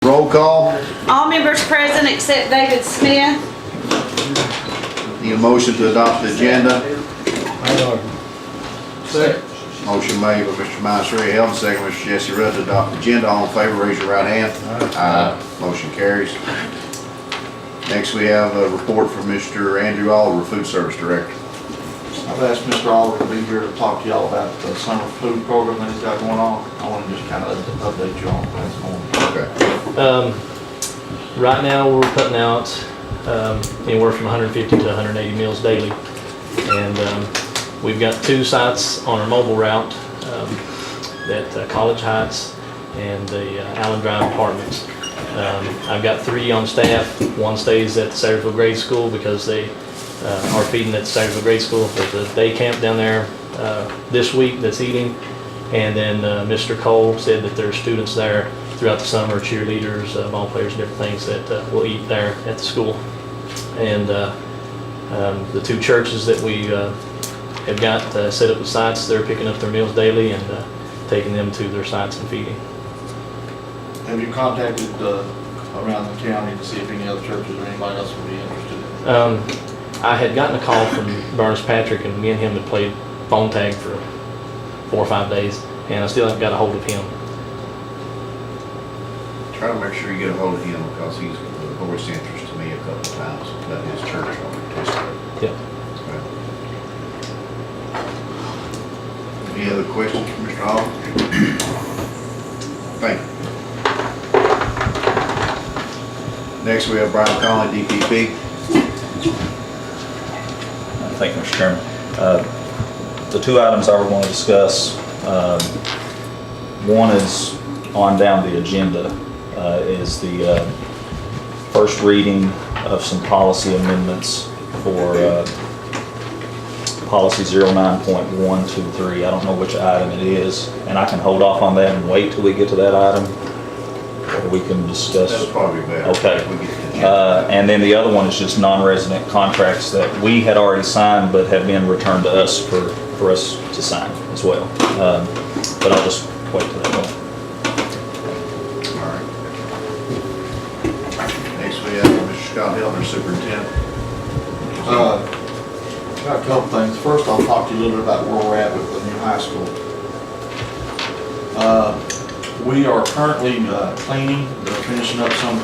Roll call. All members present except David Smith. Need a motion to adopt the agenda. Second. Motion made by Mr. Mansouri, held second by Mr. Jesse Rudd to adopt the agenda. All in favor, raise your right hand. Aye. Motion carries. Next, we have a report from Mr. Andrew Oliver, Food Service Director. I've asked Mr. Oliver to be here to talk to y'all about the summer food program that he's got going on. I want to just kind of update you on what's going on. Okay. Right now, we're putting out anywhere from 150 to 180 meals daily. And we've got 2 sites on our mobile route, that College Heights and the Allen Drive Apartments. I've got 3 on staff. 1 stays at the Salyersville Grade School because they are feeding at the Salyersville Grade School. There's a day camp down there this week that's eating. And then Mr. Cole said that there's students there throughout the summer, cheerleaders, ball players, and different things that will eat there at the school. And the 2 churches that we have got set up with sites, they're picking up their meals daily and taking them to their sites and feeding. Have you contacted around the county to see if any other churches or anybody else would be interested in it? I had gotten a call from Burns Patrick, and me and him had played phone tag for 4 or 5 days, and I still haven't got a hold of him. Try to make sure you get a hold of him because he's voiced interest to me a couple of times about his church on it. Yep. Any other questions for Mr. Oliver? Thank you. Next, we have Brian Conley, DPP. Thank you, Mr. Chairman. The 2 items I would want to discuss, one is on down the agenda, is the first reading of some policy amendments for policy 09.123. I don't know which item it is, and I can hold off on that and wait till we get to that item, or we can discuss. That's probably better. Okay. We get to the agenda. And then the other one is just non-resident contracts that we had already signed but have been returned to us for us to sign as well. But I'll just wait till that point. All right. Next, we have Mr. Scott Hillner, Superintendent. Got a couple things. First, I'll talk to you a little bit about where we're at with the new high school. We are currently cleaning, finishing up some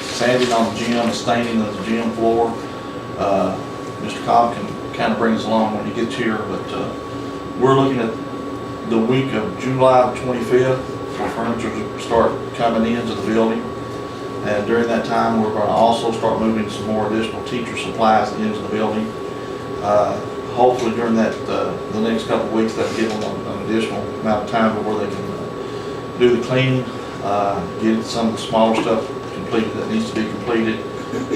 sanding on the gym, staining of the gym floor. Mr. Cobb can kind of bring us along when he gets here, but we're looking at the week of July 25th for furniture to start coming into the building. And during that time, we're going to also start moving some more additional teacher supplies into the building. Hopefully during that the next couple of weeks, that'll give them an additional amount of time where they can do the cleaning, get some of the smaller stuff completed that needs to be completed.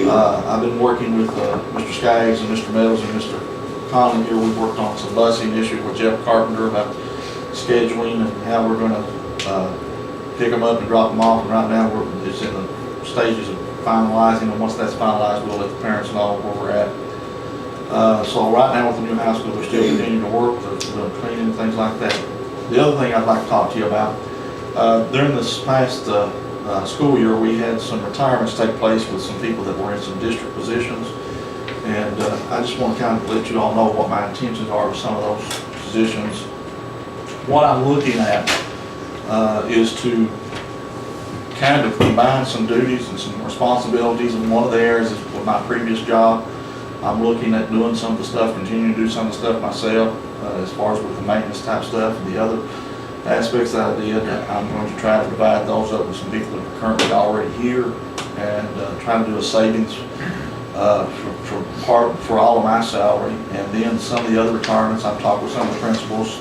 I've been working with Mr. Skaggs and Mr. Meadows and Mr. Conley here. We've worked on some busing issues with Jeff Carpenter about scheduling and how we're going to pick them up and drop them off. And right now, it's in the stages of finalizing, and once that's finalized, we'll let the parents know where we're at. So right now with the new high school, we're still continuing to work, the cleaning and things like that. The other thing I'd like to talk to you about, during this past school year, we had some retirements take place with some people that were in some district positions. And I just want to kind of let you all know what my intentions are with some of those positions. What I'm looking at is to kind of combine some duties and some responsibilities. And one of the areas is with my previous job, I'm looking at doing some of the stuff, continuing to do some of the stuff myself, as far as with the maintenance type stuff. And the other aspects that I did, I'm going to try to divide those up with some people that are currently already here and try to do a savings for all of my salary. And then some of the other retirements, I've talked with some of the principals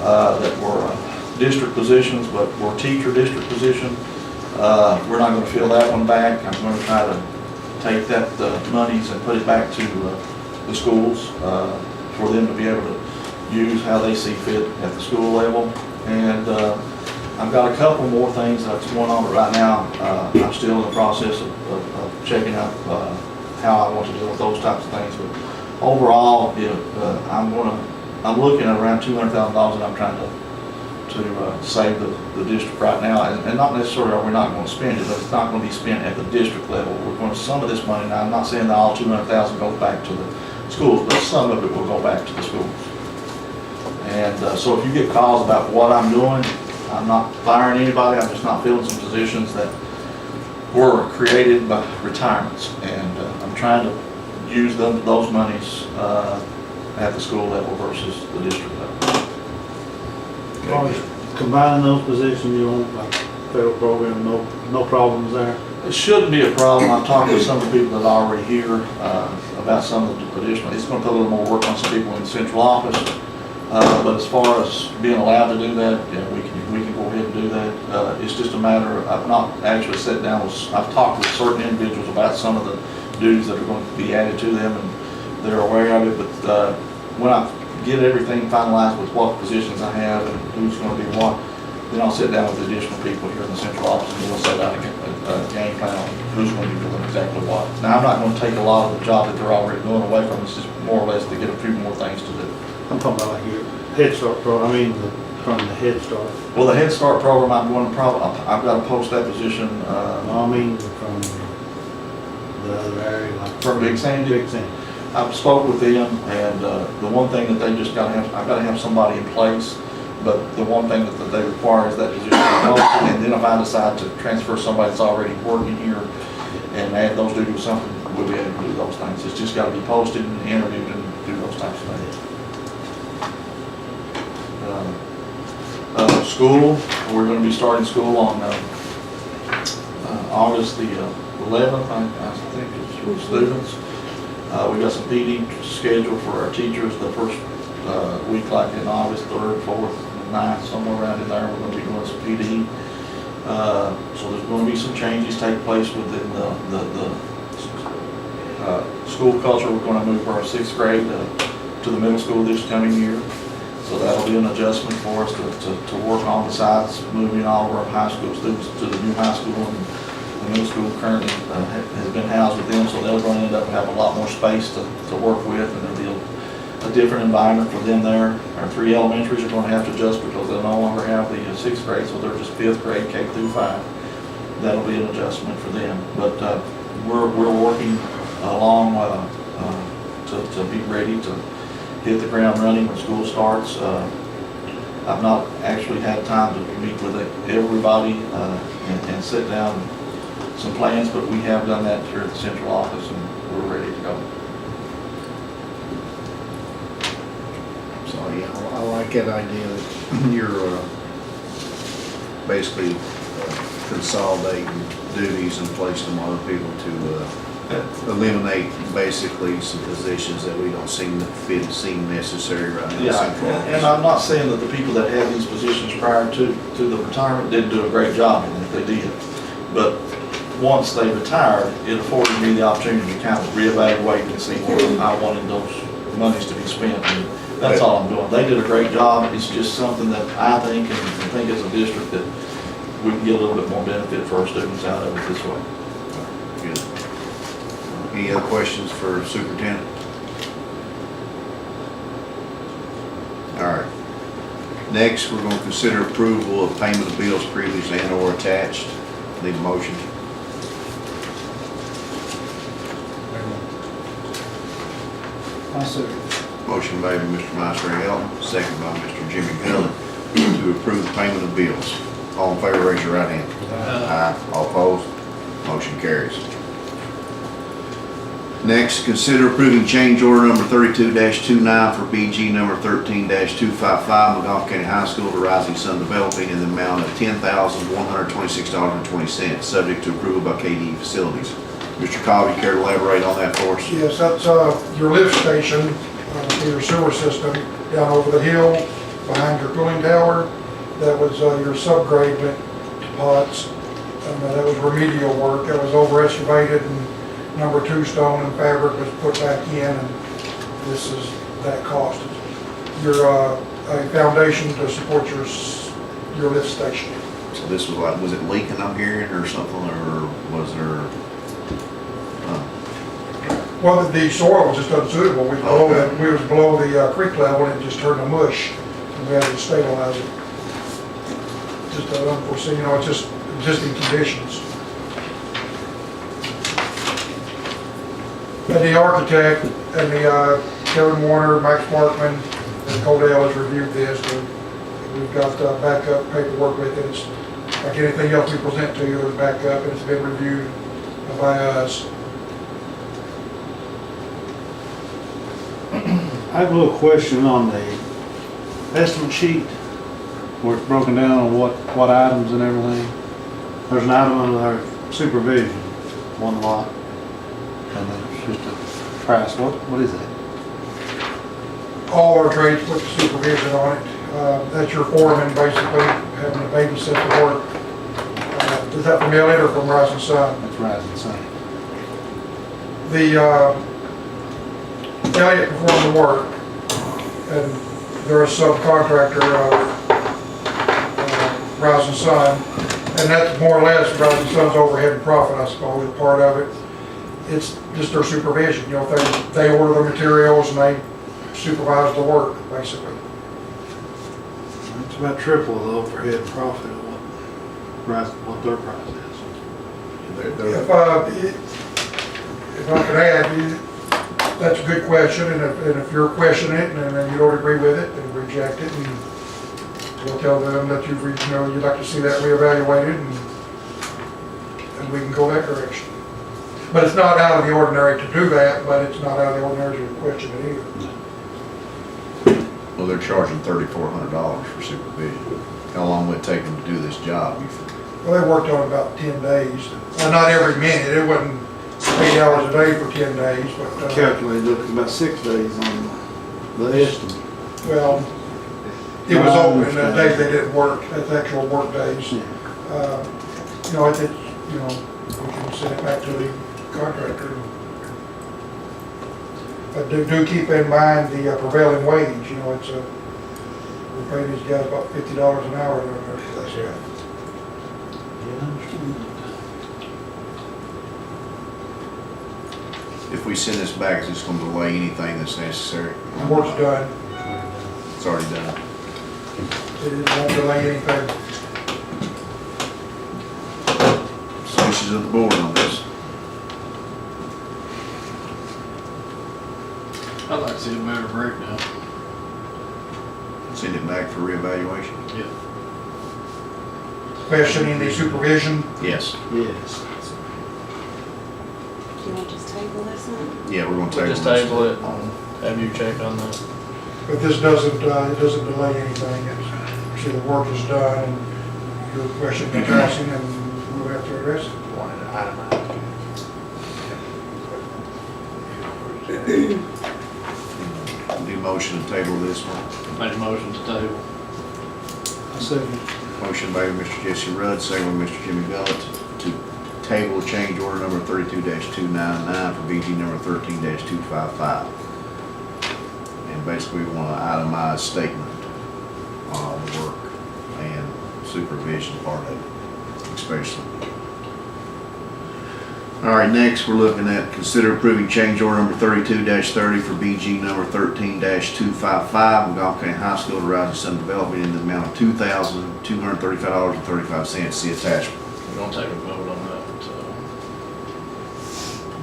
that were district positions, but were teacher district positions. We're not going to fill that one back. I'm going to try to take that monies and put it back to the schools for them to be able to use how they see fit at the school level. And I've got a couple more things that's going on, but right now I'm still in the process of checking out how I want to deal with those types of things. But overall, I'm looking at around $200,000 that I'm trying to save the district right now, and not necessarily are we not going to spend it, but it's not going to be spent at the district level. We're going to, some of this money, now I'm not saying that all 200,000 goes back to the schools, but some of it will go back to the schools. And so if you get calls about what I'm doing, I'm not firing anybody, I'm just not filling some positions that were created by retirements. And I'm trying to use those monies at the school level versus the district level. Combining those positions, you want like federal program, no problems there? It shouldn't be a problem. I've talked with some of the people that are already here about some of the additional. It's going to put a little more work on some people in the central office. But as far as being allowed to do that, yeah, we can go ahead and do that. It's just a matter of, I've not actually sat down with, I've talked with certain individuals about some of the duties that are going to be added to them, and they're aware of it. But when I get everything finalized with what positions I have and who's going to be what, then I'll sit down with the additional people here in the central office and we'll set out a game plan on who's going to be doing exactly what. Now, I'm not going to take a lot of the job that they're already doing away from us, just more or less to get a few more things to do. I'm talking about like your Head Start program, from the Head Start. Well, the Head Start program, I'm going to I've got to post that position. No, I mean from the other area, like. From Big Sandy? Big Sandy. I've spoke with them, and the one thing that they just got to have, I've got to have somebody in place, but the one thing that they require is that position to be posted, and then if I decide to transfer somebody that's already working here and add those duties to something, we'll be able to do those things. It's just got to be posted and interviewed and do those types of things. School, we're going to be starting school on August the 11th, I think, it's for students. We got some PD scheduled for our teachers the first week, like in August 3rd, 4th, 9th, somewhere around in there. We're going to be doing some PD. So there's going to be some changes take place within the school culture. We're going to move our 6th grade to the middle school this coming year. So that'll be an adjustment for us to work on, besides moving all of our high school students to the new high school. And the middle school currently has been housed with them, so they're going to end up having a lot more space to work with, and there'll be a different environment for them there. Our 3 elementaries are going to have to adjust because they'll no longer have the 6th grade, so they're just 5th grade, K through 5. That'll be an adjustment for them. But we're working along to be ready to hit the ground running when school starts. I've not actually had time to meet with everybody and sit down some plans, but we have done that here at the central office and we're ready to go. So, yeah, I like that idea that you're basically consolidating duties and placing them on other people to eliminate basically some positions that we don't seem necessary right now. Yeah, and I'm not saying that the people that had these positions prior to the retirement didn't do a great job, and if they did. But once they retired, it afforded me the opportunity to kind of reevaluate and see where I wanted those monies to be spent. And that's all I'm doing. They did a great job. It's just something that I think, and I think as a district, that we can get a little bit more benefit for our students out of it this way. Good. Any other questions for Superintendent? All right. Next, we're going to consider approval of payment of bills previously and/or attached. Need a motion? Motion made by Mr. Master-Elton, second by Mr. Jimmy Gillett to approve the payment of bills. All in favor, raise your right hand. Aye. All opposed? Motion carries. Next, consider approving change order number 32-29 for BG number 13-255, Magoffin County High School to Rising Sun Developing in the amount of $10,126.20, subject to approval by KDE Facilities. Mr. Cobb, you care to elaborate on that for us? Yes, that's your lift station in your sewer system down over the hill behind your cooling tower. That was your subgrade went to pots. That was remedial work. That was over excavated and number 2 stone and fabric was put back in, and this is that cost. Your a foundation to support your lift station. So this was like, was it leaking I'm hearing or something, or was there? Well, the soil was just unsuitable. We was below the creek level, and it just turned to mush, and we had to stabilize it. just unforeseen, it's just existing conditions. And the architect and the Kevin Warner, Max Markman, and Coldell has reviewed this, and we've got backup paperwork with it. It's like anything else we present to you, there's backup, and it's been reviewed by us. I have a little question on the estimate sheet where it's broken down on what items and everything. There's an item under there, supervision, one lot, and then it's just a price. What is that? All our trades put the supervision on it. That's your foreman basically having to babysit the work. Is that from Elliott or from Rising Sun? That's Rising Sun. The Elliott performed the work, and they're a subcontractor of Rising Sun, and that's more or less Rising Sun's overhead and profit, I suppose, a part of it. It's just their supervision, they order the materials and they supervise the work, basically. It's about triple the overhead and profit of what their price is. If I could add, that's a good question, and if you're questioning it and then you don't agree with it, then reject it, and we'll tell them that you'd like to see that reevaluated, and we can go that direction. But it's not out of the ordinary to do that, but it's not out of the ordinary to question it either. Well, they're charging $3,400 for supervision. How long would it take them to do this job? Well, they worked on it about 10 days. Not every minute, it wasn't 8 hours a day for 10 days, but. Calculated, look, about 6 days on the estimate. Well, it was open, the days they didn't work, that's actual work days. Yeah. We can send it back to the contractor. But do keep in mind the prevailing wage, we're paying these guys about $50 an hour. If we send this back, is this going to delay anything that's necessary? The work's done, It's already done. it won't delay anything. Wishes of the board on this. I'd like to see a better breakdown. Send it back for reevaluation? Yeah. Questioning the supervision, Yes. Yes. Do you want to just table this one? Yeah, we're going to table Just this. table it and have you check on that. but this doesn't, it doesn't delay anything. See, the work is done, and your question is addressing, and we'll have to address it. New motion to table this one. Make a motion to table. I second. Motion by Mr. Jesse Rudd, second by Mr. Jimmy Gullett to table change order number 32-299 for BG number 13-255. And basically we want an itemized statement on all the work and supervision part of it, especially. All right, next we're looking at consider approving change order number 32-30 for BG number 13-255, Magoffin County High School to Rising Sun Development in the amount of $2,235.35. See attachment. We're gonna take a vote on that.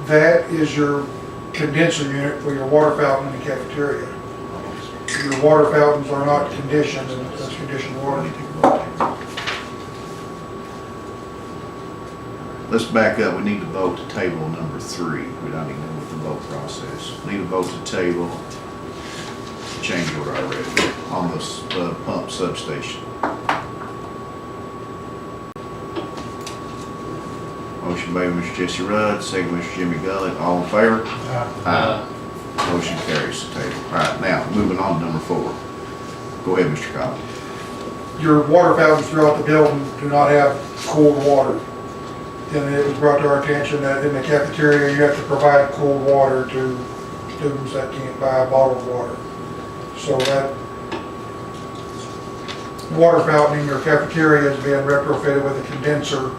That is your condenser unit for your water fountain in the cafeteria. Your water fountains are not conditioned, and that's conditioned water. Let's back up. We need to vote to table number 3. We don't even know what the vote process. We need to vote to table change order already on the pump substation. Motion by Mr. Jesse Rudd, second by Mr. Jimmy Gullett. All in favor? Aye. Motion carries to table. All right, now moving on to number 4. Go ahead, Mr. Cobb. Your water fountains throughout the building do not have cooled water. And it was brought to our attention that in the cafeteria, you have to provide cooled water to students that can't buy bottled water. So that water fountain in your cafeteria is being retrofitted with a condenser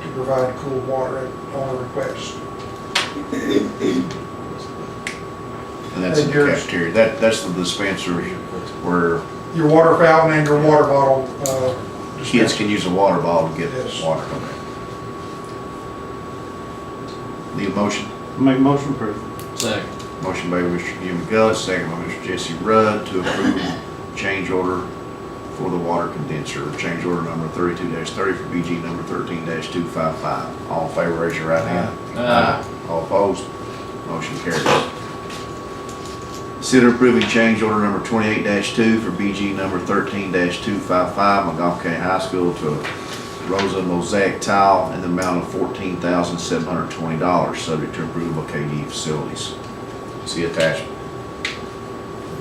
to provide cooled water on a request. And that's in the cafeteria. That's the dispenser where, Your water fountain and your water bottle Kids can use a water bottle to get Yes. water. Okay. Need a motion? Make motion approved. Second. Motion by Mr. Hugh McGillis, second by Mr. Jesse Rudd to approve change order for the water condenser. Change order number 32-30 for BG number 13-255. All in favor, raise your right hand. Aye. All opposed? Motion carries. Consider approving change order number 28-2 for BG number 13-255, Magoffin High School to Rosa Mosaic Tile in the amount of $14,720, subject to approval of KD Facilities. See attachment.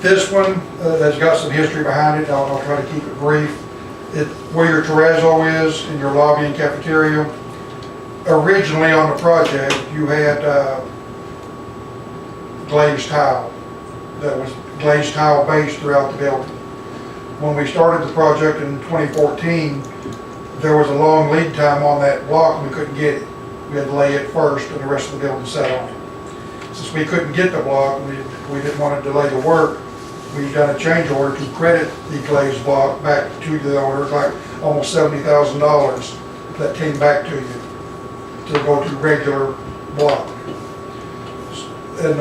This one has got some history behind it. I'll try to keep it brief. Where your terrazzo is in your lobby and cafeteria, originally on the project, you had glazed tile. That was glazed tile base throughout the building. When we started the project in 2014, there was a long lead time on that block and we couldn't get it. We had to lay it first and the rest of the building sat on it. Since we couldn't get the block, we didn't want to delay the work, we've done a change order to credit the glazed block back to the owner, like almost $70,000 that came back to you to go to regular block. And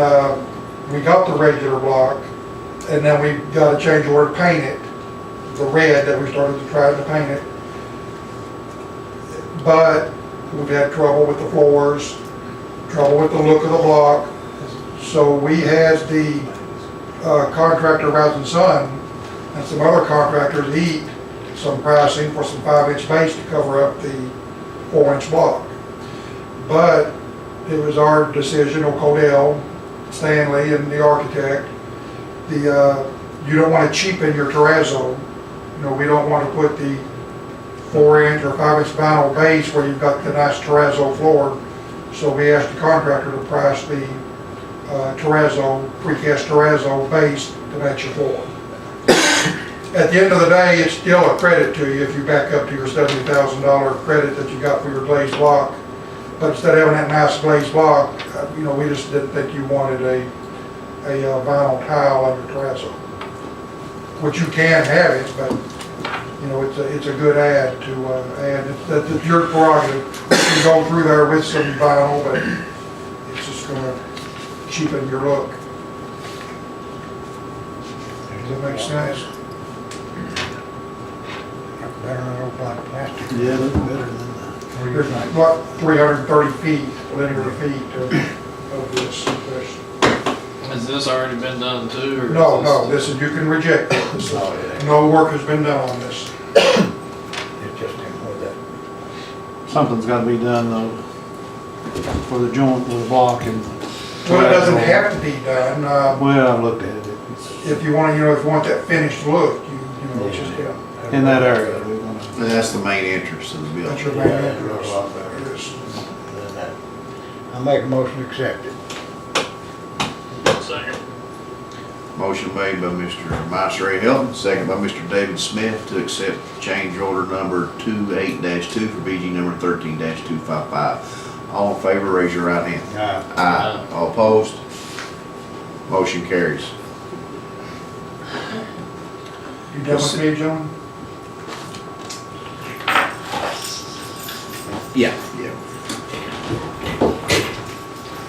we got the regular block, and then we got a change order to paint it, the red that we started to try to paint it. But we've had trouble with the floors, trouble with the look of the block. So we had the contractor Rouse & Son and some other contractors eat some pricing for some 5-inch base to cover up the 4-inch block. But it was our decision, O'Codell, Stanley, and the architect, you don't want to cheapen your terrazzo. You know, we don't want to put the 4-inch or 5-inch vinyl base where you've got the nice terrazzo floor. So we asked the contractor to price the terrazzo, precast terrazzo base to match your floor. At the end of the day, it's still a credit to you if you back up to your $70,000 credit that you got for your glazed block. But instead of having that nice glazed block, you know, we just didn't think you wanted a vinyl tile on your terrazzo. Which you can have it, but you know, it's a good add to add. It's your prerogative. You can go through there with some vinyl, but it's just going to cheapen your look. Does that make sense? Better than old black plastic. Yeah, look better than that. There's what, 330 feet, linear feet of this. Has this already been done too, or? No, this is, you can reject it. No work has been done on this. It's just him with that. Something's gotta be done though, for the joint with the block and. Well, it doesn't have to be done. Well, I've looked at it. It's If you want to, you know, if you want that finished look, you know, it's just, in that area, we're gonna. And that's the main entrance to the that's your building. main Yeah, entrance. a lot better. Yes. Than that. I make a motion to accept it. Motion made by Mr. Myser Hilton, second by Mr. David Smith to accept change order number 28-2 for BG number 13-255. All in favor, raise your right hand. Aye. All opposed? Motion carries. You done with me, John? Yeah.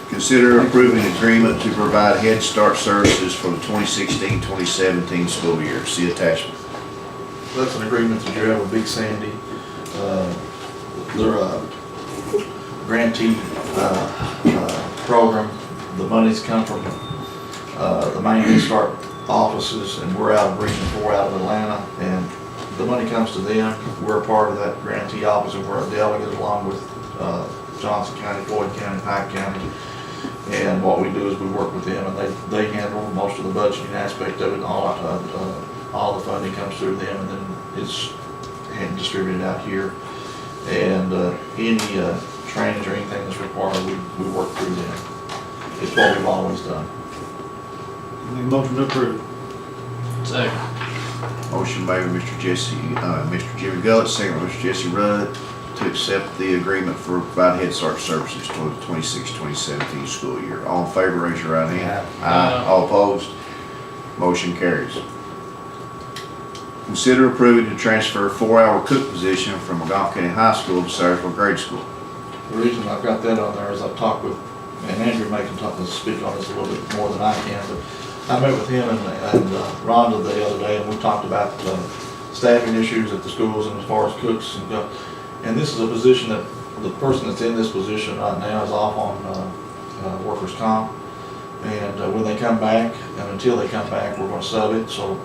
Consider approving agreement to provide Head Start services for the 2016-2017 school year. See attachment. That's an agreement that you have with Big Sandy. They're a grantee program. The money's come from the main Head Start offices, and we're out of Region 4 out of Atlanta, and the money comes to them. We're a part of that grantee office, and we're a delegate along with Johnson County, Floyd County, Pike County. And what we do is we work with them, and they handle most of the budgeting aspect of it, and all the funding comes through them, and then it's hand distributed out here. And any trainings or anything that's required, we work through them. It's what we've always done. Make a motion to approve. Second. Motion made by Mr. Jimmy Gullett, second by Mr. Jesse Rudd to accept the agreement for provide Head Start services for the 26-2017 school year. All in favor, raise your right hand. Aye. All opposed? Motion carries. Consider approving to transfer 4-hour cook position from Magoffin County High School to Salyersville Grade School. The reason I've got that on there is I've talked with, and Andrew may can speak on this a little bit more than I can, but I met with him and Rhonda the other day, and we talked about staffing issues at the schools and as far as cooks and this is a position that the person that's in this position right now is off on workers' comp. And when they come back, and until they come back, we're gonna sub it. So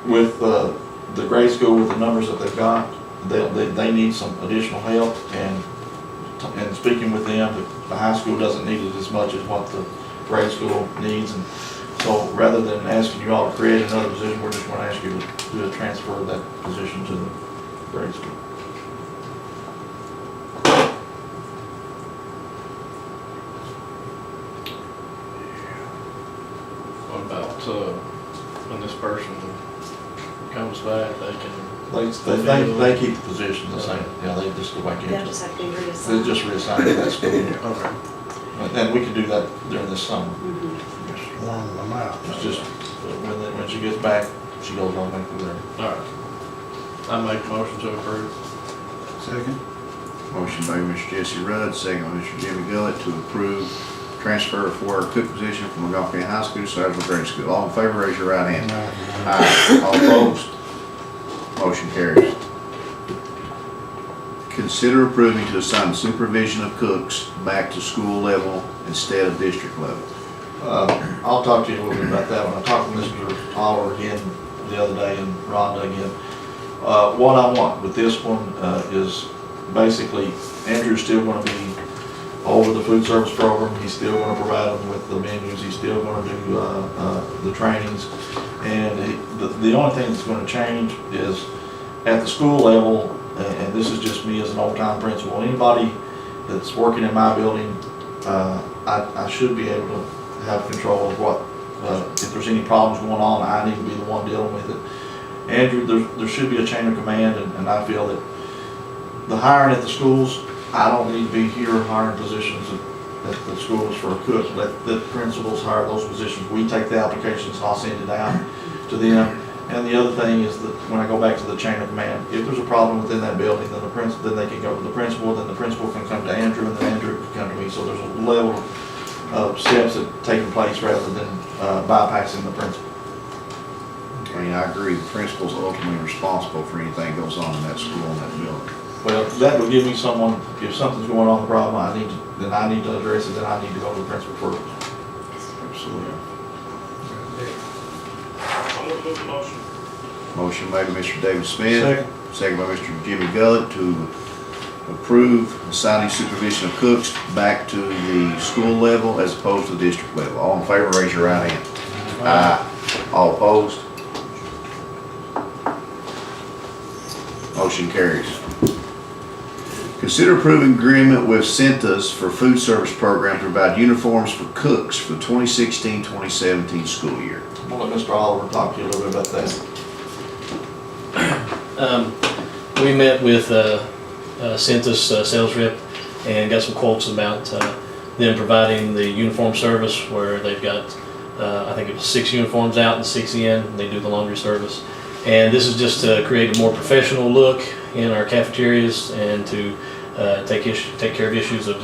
with the grade school, with the numbers that they've got, they need some additional help. And speaking with them, the high school doesn't need it as much as what the grade school needs. And so rather than asking you all to create another position, we're just gonna ask you to do a transfer of that position to the grade school. What about, when this person comes back, they can, They keep the position the same. Yeah, they just go back into They'll it. just have to be They reassigned. just reassigned to that school. okay. And we can do that during this summer. Mhm. Warm them out. It's just, when she gets back, she goes on back to there. All right. I make a motion to approve. Second? Motion by Mr. Jesse Rudd, second by Mr. Jimmy Gullett to approve transfer of 4-hour cook position from Magoffin County High School to Salyersville Grade School. All in favor, raise your right hand. Aye. All opposed? Motion carries. Consider approving to assign the supervision of cooks back to school level instead of district level. I'll talk to you a little bit about that when I talked to Mr. Oliver again the other day and Rhonda again. What I want with this one is basically Andrew's still gonna be over the food service program. He's still gonna provide them with the menus. He's still gonna do the trainings. And the only thing that's gonna change is at the school level, and this is just me as an old-time principal, anybody that's working in my building, I should be able to have control of what, if there's any problems going on, I need to be the one dealing with it. Andrew, there should be a chain of command, and I feel that the hiring at the schools, I don't need to be here hiring positions at the schools for a cook. Let the principals hire those positions. We take the applications, I'll send it out to them. And the other thing is that when I go back to the chain of command, if there's a problem within that building, then they can go to the principal, then the principal can come to Andrew, and then Andrew can come to me. So there's a level of steps that are taking place rather than bypassing the principal. I mean, I agree, the principal's ultimately responsible for anything that goes on in that school and that building. Well, that will give me someone, if something's going on the problem, then I need to address it, then I need to go to the principal first. Absolutely. I'm gonna move the motion. Motion made by Mr. David Smith. Second. Second by Mr. Jimmy Gullett to approve assigning supervision of cooks back to the school level as opposed to the district level. All in favor, raise your right hand. Aye. All opposed? Motion carries. Consider approving agreement with Centas for food service program to provide uniforms for cooks for the 2016-2017 school year. I'm gonna let Mr. Oliver talk to you a little bit about that. We met with Centus sales rep and got some quotes about them providing the uniform service where they've got, I think it was 6 uniforms out and 6 in. They do the laundry service. And this is just to create a more professional look in our cafeterias and to take care of issues of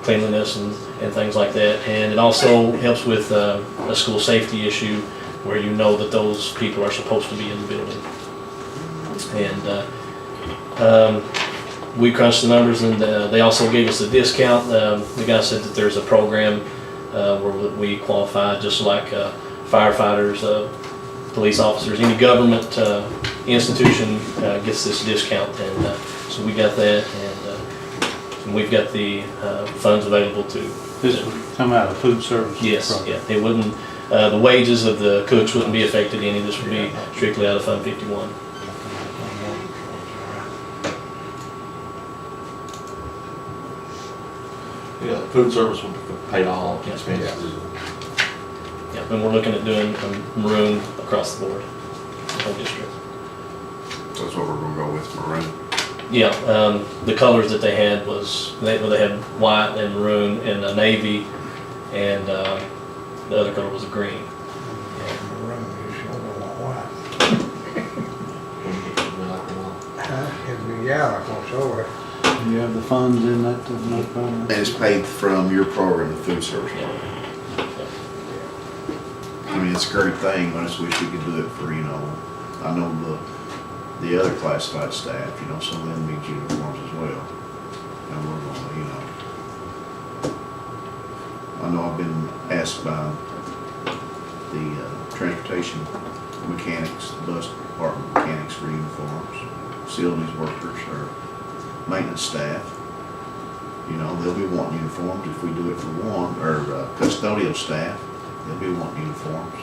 cleanliness and things like that. And it also helps with a school safety issue where you know that those people are supposed to be in the building. And we crunched the numbers, and they also gave us a discount. The guy said that there's a program where we qualify just like firefighters, police officers, any government institution gets this discount, and so we got that, and we've got the funds available to. This would come out of food service? Yes, project. yeah, it wouldn't, the wages of the cooks wouldn't be affected any, this would be strictly out of Fund 51. Yeah, food service will pay all expenses. Yeah, and we're looking at doing maroon across the board, the whole district. So that's what we're gonna go with, maroon. Yeah, the colors that they had was, they had white and maroon and a navy, and the other color was a green. Maroon, you sure don't want white. gallon, of course, over. You have the funds in that to not problem. And it's paid from your program, the food service program. I mean, it's a great thing, I just wish we could do it for, you know, I know the other classified staff, you know, some of them need uniforms as well. And we're gonna, you know, I know I've been asked by the transportation mechanics, the bus department mechanics for uniforms, facilities workers or maintenance staff. You know, they'll be wanting uniforms if we do it for one, or custodial staff, they'll be wanting uniforms.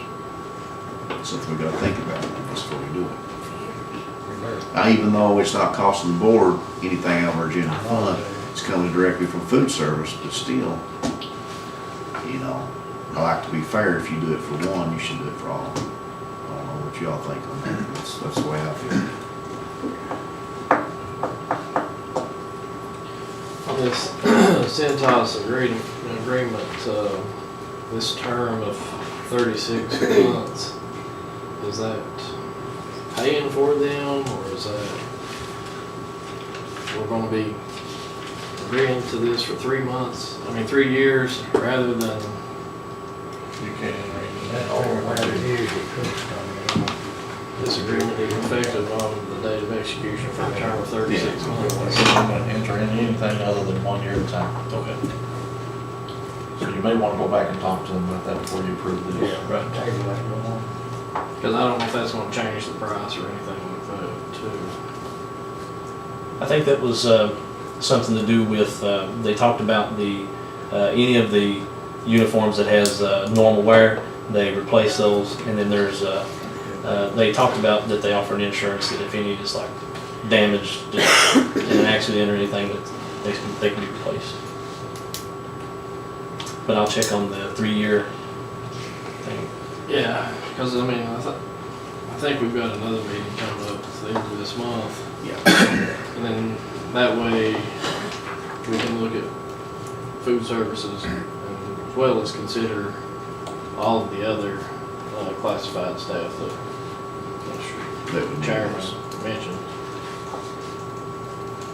Something we gotta think about before we do it. Now, even though it's not costing the board anything out of our general fund, it's coming directly from food service, but still, you know, I like to be fair. If you do it for one, you should do it for all. I don't know what y'all think on that. That's the way I feel. On this Centos agreement, this term of 36 months, is that paying for them, or is that we're gonna be agreeing to this for 3 months, 3 years, rather than, You can't That's where it is, it could come in. this agreement is effective on the date of execution for a term of 36 months? I'm gonna enter in anything other than 1 year at a time. Okay. So you may wanna go back and talk to them about that before you approve this. Right. Table that no more. Because I don't know if that's gonna change the price or anything like that, too. I think that was something to do with, they talked about the, any of the uniforms that has normal wear, they replace those, and then there's, they talked about that they offer an insurance that if any is like damaged in an accident or anything, that they can be replaced. But I'll check on the 3-year thing. Yeah, because I think we've got another meeting coming up at the end of this month. Yeah. And then that way we can look at food services and as well as consider all of the other classified staff that That would the be chairman nice. mentioned.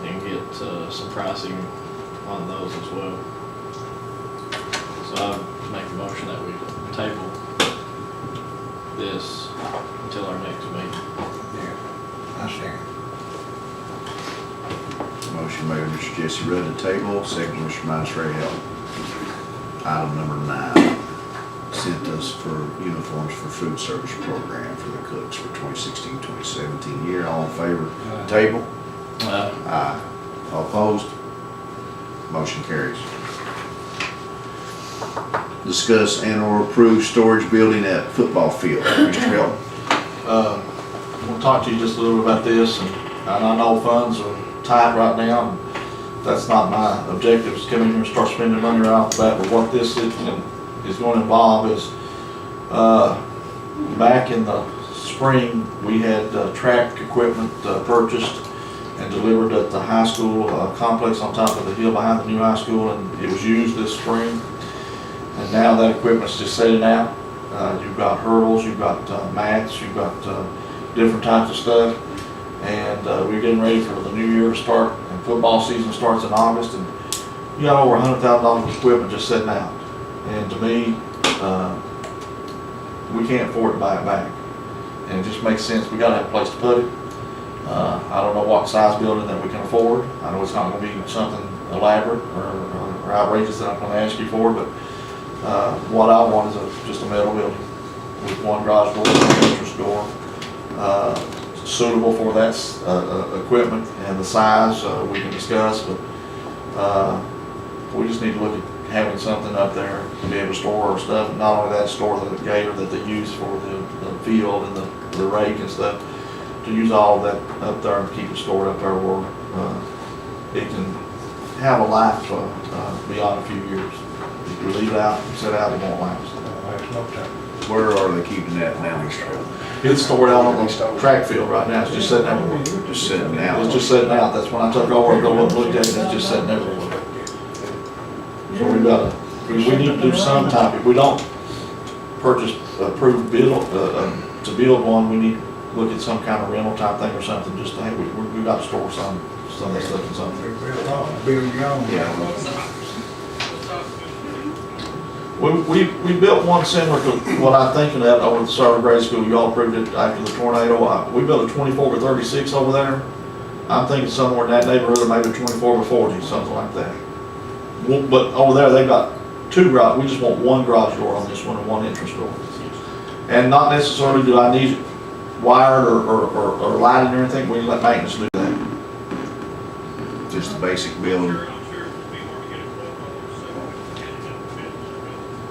And get some pricing on those as well. So I make the motion that we table this until our next meeting. Yeah, I see. Motion made by Mr. Jesse Rudd to table, second by Mr. Miles Ray Hill. Item number 9, sent us for uniforms for food service program for the cooks for 2016-2017 year. All in favor? Table? Aye. All opposed? Motion carries. Discuss and/or approve storage building at football field. Mr. Hill. We'll talk to you just a little bit about this, and I know funds are tight right now, and that's not my objective, is come in here and start spending money right off the bat, but what this is going to involve is, back in the spring, we had track equipment purchased and delivered at the high school complex on top of the hill behind the new high school, and it was used this spring. And now that equipment's just sitting out. You've got hurdles, you've got mats, you've got different types of stuff. And we're getting ready for the new year to start, and football season starts in August, and you got over $100,000 of equipment just sitting out. And to me, we can't afford to buy it back. And it just makes sense, we gotta have a place to put it. I don't know what size building that we can afford. I know it's not gonna be something elaborate or outrageous that I'm gonna ask you for, but what I want is just a metal building with one garage door, one entrance door, suitable for that equipment, and the size we can discuss, but we just need to look at having something up there to be able to store our stuff. Not only that, store the gator that they use for the field and the rake and stuff, to use all of that up there and keep it stored up there where it can have a life beyond a few years. If you leave it out and sit out, it won't last. That's no time. Where are they keeping that now, Mr. Hill? It's stored out on the track field right now. It's just sitting everywhere. Just sitting out? It's just sitting out. That's when I took over and go look at it, it's just sitting everywhere. So we need to do some type, if we don't purchase approved build, to build one, we need look at some kind of rental type thing or something, just, hey, we got to store some of this stuff in something. Bill Young. Yeah. We built one similar to what I'm thinking of over at the Sarver Grade School. You all approved it after the tornado. We built a 24 by 36 over there. I'm thinking somewhere in that neighborhood, maybe 24 by 40, something like that. But over there, they've got two garage, we just want one garage door on this one and one entrance door. And not necessarily do I need it wired or lighted or anything, we can let maintenance do that. Just the basic building.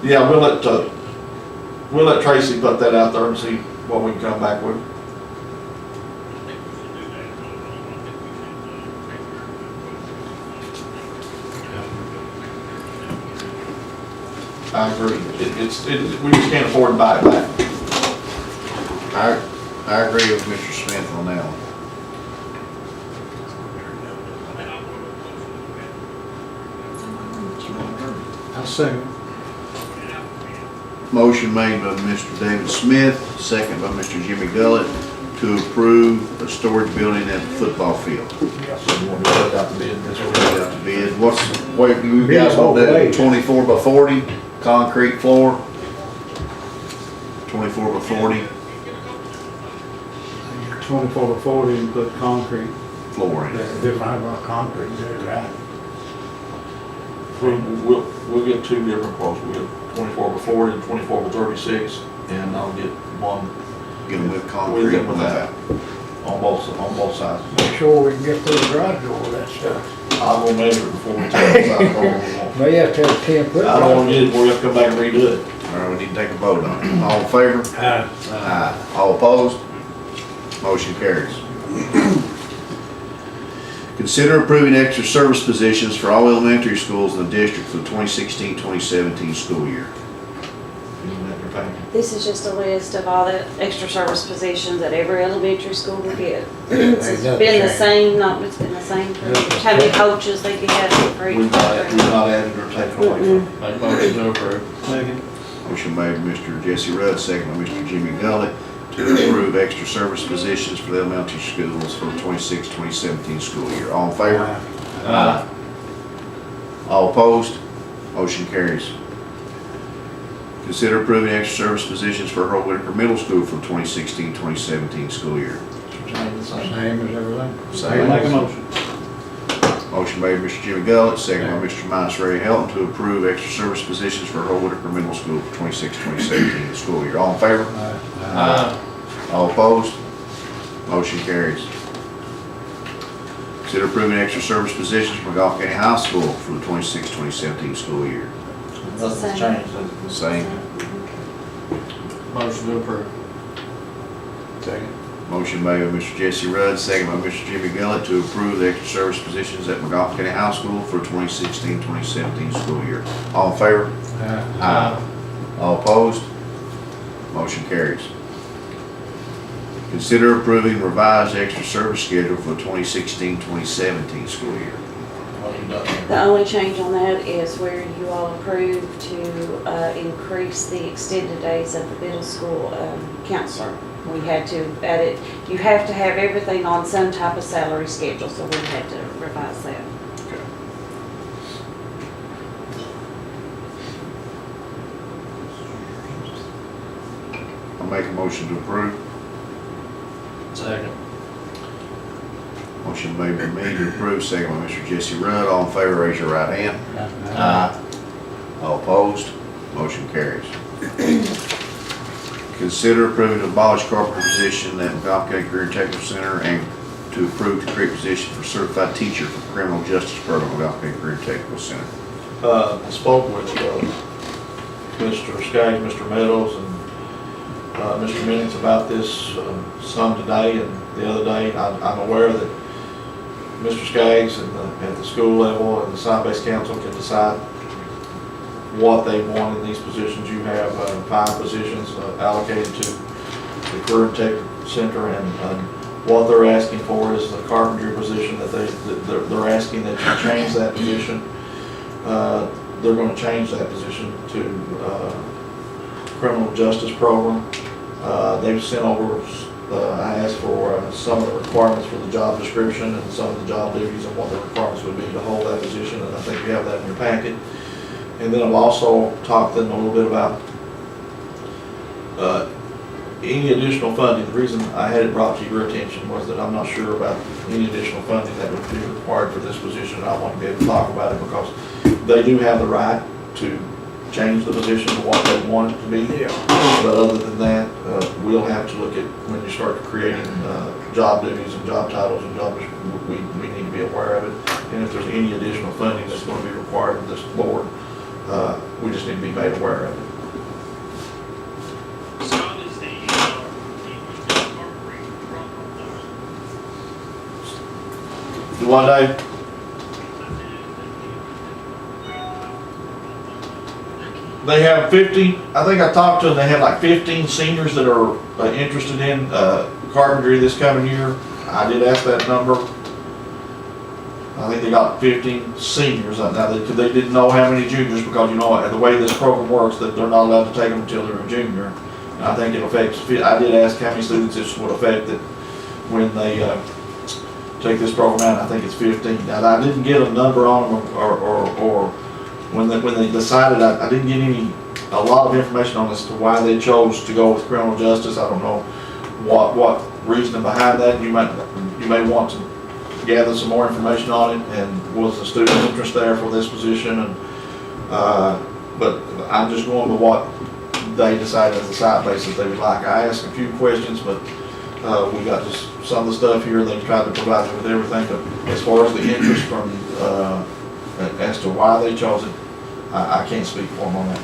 Yeah, we'll let Tracy put that out there and see what we can come back with. I agree. We just can't afford to buy it back. I agree with Mr. Smith on that one. I second. Motion made by Mr. David Smith, second by Mr. Jimmy Gullett, to approve a storage building at the football field. So you want me to put out the bid? That's what we got. Got the bid. What you guys want that 24 by 40 concrete floor? 24 by 40 24 by 40 and put concrete. floor in it. That's different about concrete, that's right. We'll get two different quotes. We'll get 24 by 40 and 24 by 36, and I'll get one Get them with with concrete them and without, without. on both sides. Make sure we can get through the garage door with that stuff. I will measure it before we tell the side door we want. May have to have 10 foot. I don't want to get it where we have to come back and redo it. All right, we need to take a vote on it. All in favor? Aye. All opposed? Motion carries. Consider approving extra service positions for all elementary schools in the district for the 2016-2017 school year. This is just a list of all the extra service positions that every elementary school will get. It's been the same, it's been the same for how many coaches they could have for each We've program. not added or taken away from. Make motion to approve. Second. Motion made by Mr. Jesse Rudd, second by Mr. Jimmy Gullett, to approve extra service positions for the elementary schools for the 26-2017 school year. All in favor? Aye. All opposed? Motion carries. Consider approving extra service positions for Earl Whitaker Middle School for the 2016-2017 school year. Same as everything. Same. Make a motion. Motion made by Mr. Jimmy Gullett, second by Mr. Minus Ray Helton, to approve extra service positions for Earl Whitaker Middle School for 26-2017 school year. All in favor? Aye. All opposed? Motion carries. Consider approving extra service positions for Magoffin County High School for the 26-2017 school year. Nothing's changed. has it? Same. Motion to approve. Second. Motion made by Mr. Jesse Rudd, second by Mr. Jimmy Gullett, to approve the extra service positions at Magoffin County High School for 2016-2017 school year. All in favor? Aye. All opposed? Motion carries. Consider approving revised extra service schedule for the 2016-2017 school year. What have you done? The only change on that is where you all approved to increase the extended days of the middle school counselor. We had to add it, you have to have everything on some type of salary schedule, so we had to revise that. Okay. I'll make a motion to approve. Second. Motion made by me to approve, second by Mr. Jesse Rudd. All in favor, raise your right hand. Aye. All opposed? Motion carries. Consider approving to abolish carpenter position at Magoffin County Career and Technical Center and to approve to create position for certified teacher for criminal justice program at Magoffin County Career and Technical Center. I spoke with Mr. Skaggs, Mr. Meadows, and Mr. Minnings about this some today and the other day. I'm aware that Mr. Skaggs at the school level and the site-based council can decide what they want in these positions. You have 5 positions allocated to the Career and Tech Center, and what they're asking for is the carpentry position that they're asking that you change that position. They're going to change that position to criminal justice program. They've sent over I asked for some of the requirements for the job description and some of the job duties and what the requirements would be to hold that position, and I think you have that in your packet. And then I've also talked to them a little bit about any additional funding. The reason I had it brought to your attention was that I'm not sure about any additional funding that would be required for this position. I want to be able to talk about it because they do have the right to change the position to what they want it to be. But other than that, we'll have to look at, when you start creating job duties and job titles and job, we need to be aware of it. And if there's any additional funding that's going to be required of this board, we just need to be made aware of it. Scott, is the Do one day, they have 50, I think I talked to them, they have like 15 seniors that are interested in carpentry this coming year. I did ask that number. I think they got 15 seniors. Now, they didn't know how many juniors, because you know, the way this program works, that they're not allowed to take them until they're a junior. And I think it affects, I did ask how many students this would affect that when they take this program out. I think it's 15. Now, I didn't get a number on them, or when they decided, I didn't get a lot of information on as to why they chose to go with criminal justice. I don't know what reasoning behind that. You may want to gather some more information on it, and was the student interest there for this position, and but I'm just going with what they decided as a site basis they would like. I asked a few questions, but we got just some of the stuff here. They tried to provide me with everything, but as far as the interest from as to why they chose it, I can't speak for them on that.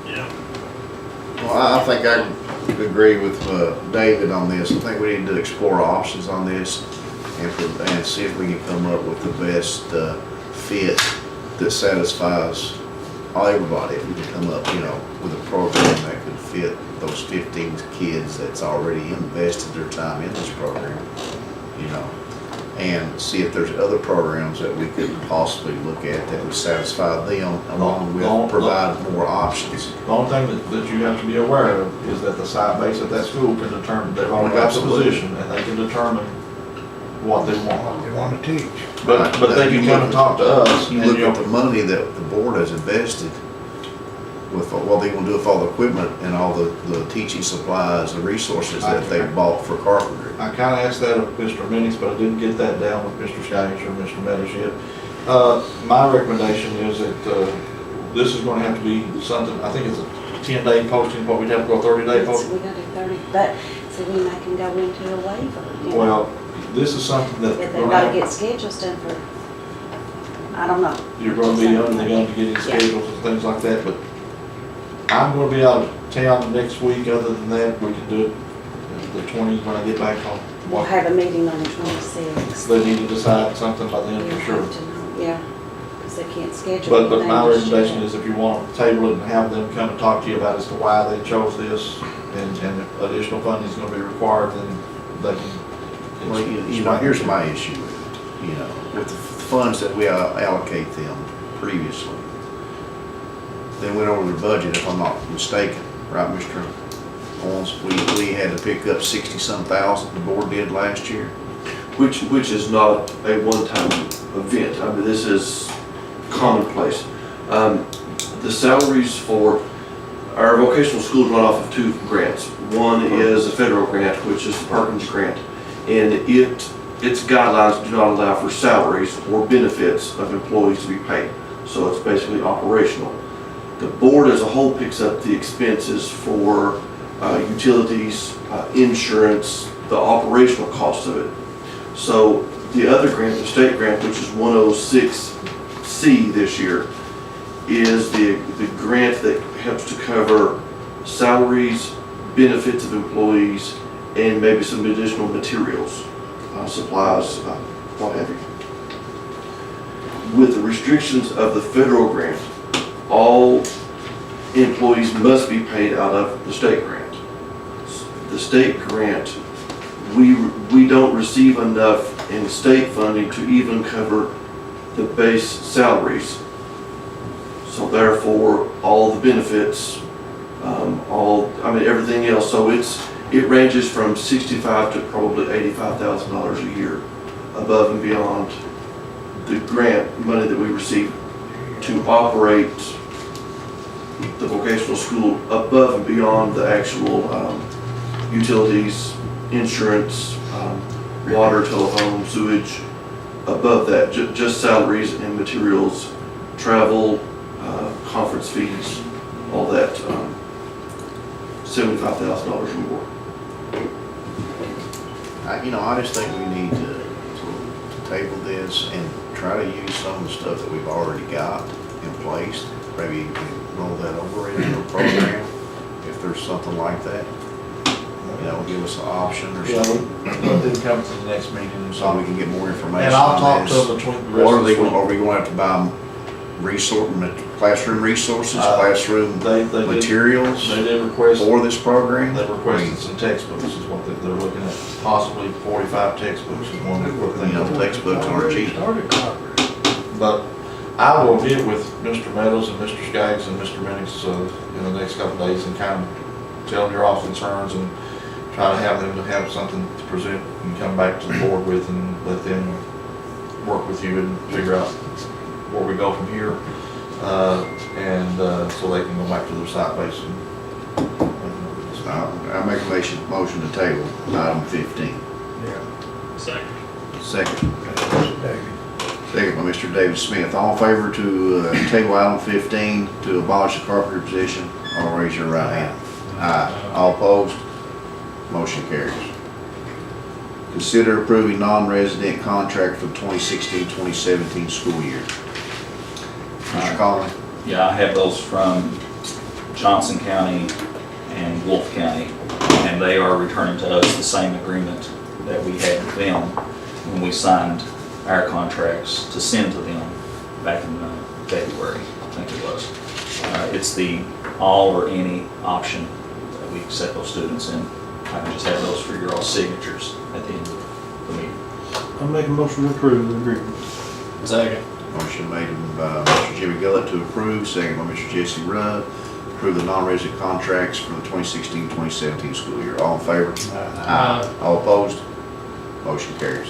Yeah. Well, I think I agree with David on this. I think we need to explore options on this and see if we can come up with the best fit that satisfies everybody. If we can come up, with a program that could fit those 15 kids that's already invested their time in this program, and see if there's other programs that we could possibly look at that would satisfy them, along with provide more options. The only thing that you have to be aware of is that the site base at that school can determine, they've already got the position, and they can determine what they want. They want to teach. But they can come and talk to us. You and look at the money that the board has invested with what they gonna do with all the equipment and all the teaching supplies, the resources that they bought for carpentry. I kinda asked that of Mr. Minix, but I didn't get that down with Mr. Skaggs or Mr. Meadows yet. My recommendation is that, this is gonna have to be something, I think it's a 10-day posting, but we'd have to go 30-day posting. We gotta do 30, but, so then I can go into a waiver. Well, this is something that But they've gotta get schedules done for, I don't know. you're gonna be under the gun to getting schedules and things like that, but I'm gonna be out of town next week. Other than that, we can do it the 20th when I get back home. We'll have a meeting on the 26th. They need to decide something by then You for sure. have to know, yeah, because they can't schedule. But my anything just recommendation yet. is if you want to table it and have them come and talk to you about as to why they chose this, and if additional funding is gonna be required, then they can. Well, here's my issue with it, with the funds that we allocate them previously. They went over the budget, if I'm not mistaken, right, Mr. Owens? We had to pick up 60-some thousand, the board did last year. Which is not a one-time event. I mean, this is commonplace. The salaries for our vocational schools run off of two grants. One is a federal grant, which is the Perkins grant, and its guidelines do not allow for salaries or benefits of employees to be paid. So it's basically operational. The board as a whole picks up the expenses for utilities, insurance, the operational cost of it. So the other grant, the state grant, which is 106C this year, is the grant that helps to cover salaries, benefits of employees, and maybe some additional materials, supplies, what have you. With the restrictions of the federal grant, all employees must be paid out of the state grant. The state grant, we don't receive enough in state funding to even cover the base salaries. So therefore, all the benefits, everything else. So It ranges from $65,000 to probably $85,000 a year, above and beyond the grant money that we receive to operate the vocational school, above and beyond the actual utilities, insurance, water, telephone, sewage. Above that, just salaries and materials, travel, conference fees, all that, $75,000 or more. I just think we need to table this and try to use some of the stuff that we've already got in place. Maybe you can roll that over into a program, if there's something like that. Give us an option or Yeah, something, let them come to the next meeting and so so we can get more information And I'll on talk this. to them between the Or are rest of the are week. we going to have to buy classroom resources, classroom They did, materials they did request, for this program? they requested some textbooks is what they're looking at. Possibly 45 textbooks is one of the things. Textbooks aren't cheap. Started cooperative. But I will get with Mr. Meadows and Mr. Skaggs and Mr. Minix in the next couple of days and kind of tell them your all concerns and try to have them to have something to present and come back to the board with and let them work with you and figure out where we go from here. So they can go back to their site base and I make a motion to table item 15. Second. Second. David. Second by Mr. David Smith. All in favor to table item 15 to abolish the carpenter position, all raise your right hand. Aye. All opposed? Motion carries. Consider approving non-resident contract for the 2016-2017 school year. Mr. Conley? Yeah, I have those from Johnson County and Wolfe County, and they are returning to us the same agreement that we had with them when we signed our contracts to send to them back in February, I think it was. It's the all or any option that we accept those students in. I can just have those for your all signatures at the end of the meeting. I'll make a motion to approve the agreement. Second. Motion made by Mr. Jimmy Gullett to approve, second by Mr. Jesse Rudd. Approve the non-resident contracts for the 2016-2017 school year. All in favor? Aye. All opposed? Motion carries.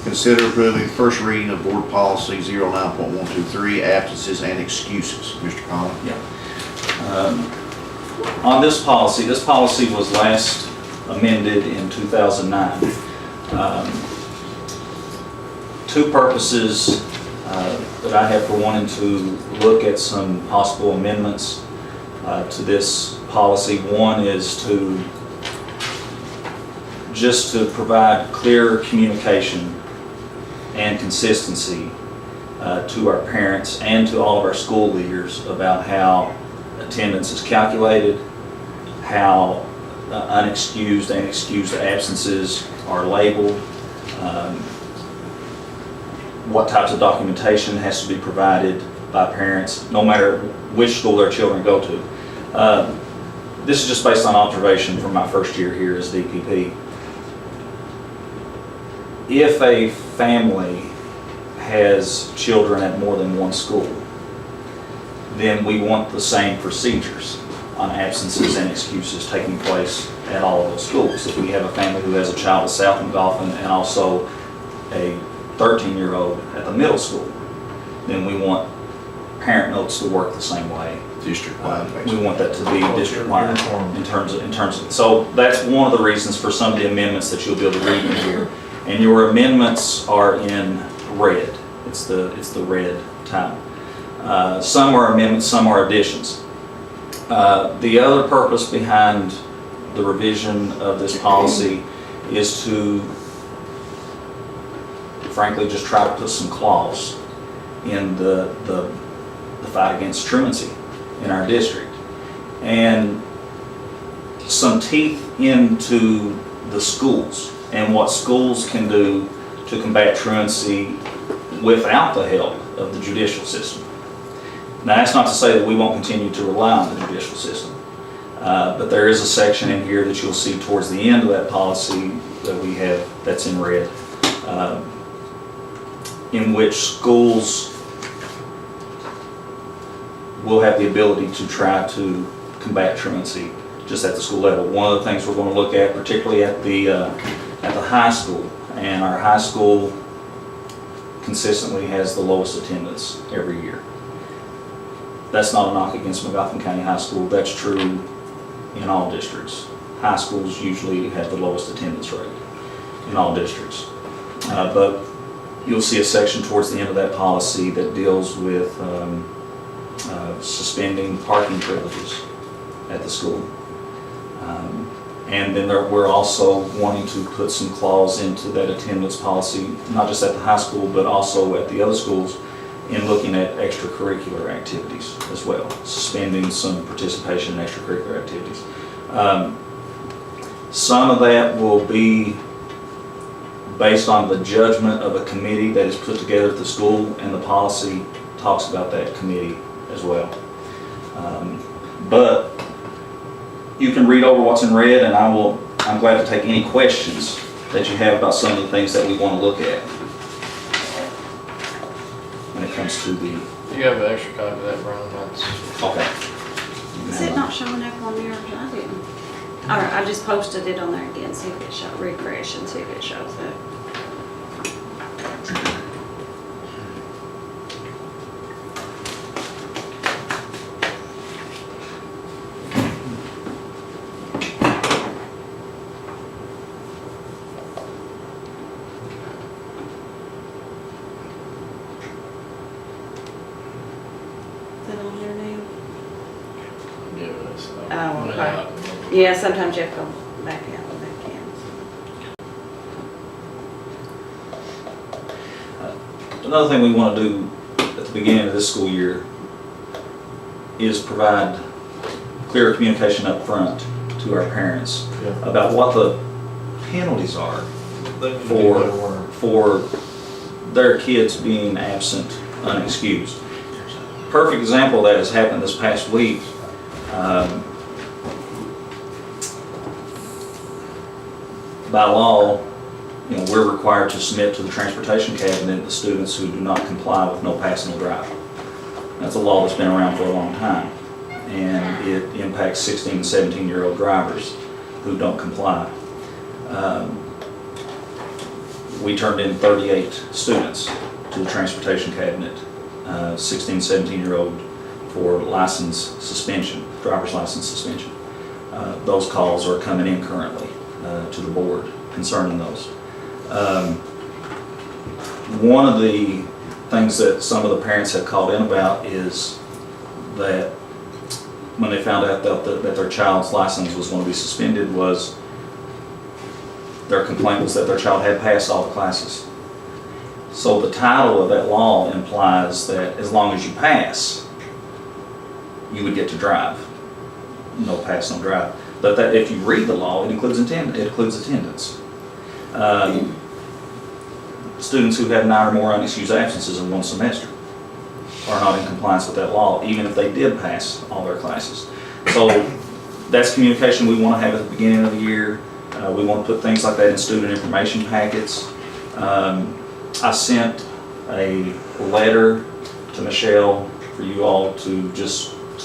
Consider approving first reading of board policy 09.123, absences and excuses. Mr. Conley? On this policy was last amended in 2009. Two purposes that I have for wanting to look at some possible amendments to this policy. One is just to provide clear communication and consistency to our parents and to all of our school leaders about how attendance is calculated, how unexcused and excused absences are labeled, what types of documentation has to be provided by parents, no matter which school their children go to. This is just based on observation from my first year here as DPP. If a family has children at more than one school, then we want the same procedures on absences and excuses taking place at all of those schools. If we have a family who has a child at South Magoffin and also a 13-year-old at the middle school, then we want parent notes to work the same way. District-wide. We want that to be district-wide in terms of, so that's one of the reasons for some of the amendments that you'll be able to read in here. And your amendments are in red. It's the red type. Some are amendments, some are additions. The other purpose behind the revision of this policy is to, frankly, just try to put some clause in the fight against truancy in our district, and some teeth into the schools and what schools can do to combat truancy without the help of the judicial system. Now, that's not to say that we won't continue to rely on the judicial system, but there is a section in here that you'll see towards the end of that policy that we have that's in red, in which schools will have the ability to try to combat truancy just at the school level. One of the things we're going to look at, particularly at the high school, and our high school consistently has the lowest attendance every year. That's not a knock against Magoffin County High School. That's true in all districts. High schools usually have the lowest attendance rate in all districts. But you'll see a section towards the end of that policy that deals with suspending parking privileges at the school. And then we're also wanting to put some clause into that attendance policy, not just at the high school, but also at the other schools, in looking at extracurricular activities as well, suspending some participation in extracurricular activities. Some of that will be based on the judgment of a committee that is put together at the school, and the policy talks about that committee as well. But you can read over what's in red, and I'm glad to take any questions that you have about some of the things that we want to look at when it comes to the. You have an extra copy of that, Brian, that's. Okay. Is it not showing up on yours? I didn't. All right, I just posted it on there again, see if it shows, refresh and see if it shows up. Is it on there now? Yeah, that's. Oh, okay. Yeah, sometimes you have to go back out and back in. Another thing we want to do at the beginning of this school year is provide clear communication up front to our parents about what the penalties are for their kids being absent unexcused. Perfect example of that has happened this past week. By law, we're required to submit to the transportation cabinet the students who do not comply with no pass, no drive. That's a law that's been around for a long time, and it impacts 16 and 17-year-old drivers who don't comply. We turned in 38 students to the transportation cabinet, 16, 17-year-old, for license suspension, driver's license suspension. Those calls are coming in currently to the board concerning those. One of the things that some of the parents have called in about is that when they found out that their child's license was going to be suspended, was their complaint was that their child had passed all the classes. So the title of that law implies that as long as you pass, you would get to drive. No pass, no drive. But that if you read the law, it includes attendance. Students who have 9 or more unexcused absences in one semester are not in compliance with that law, even if they did pass all their classes. So that's communication we want to have at the beginning of the year. We want to put things like that in student information packets. I sent a letter to Michelle for you all to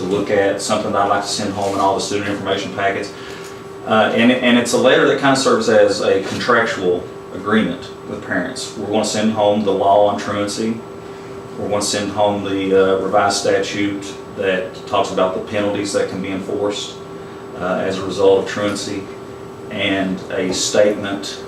look at, something that I'd like to send home in all the student information packets. And it's a letter that kind of serves as a contractual agreement with parents. We're going to send home the law on truancy. We're going to send home the revised statute that talks about the penalties that can be enforced as a result of truancy, and a statement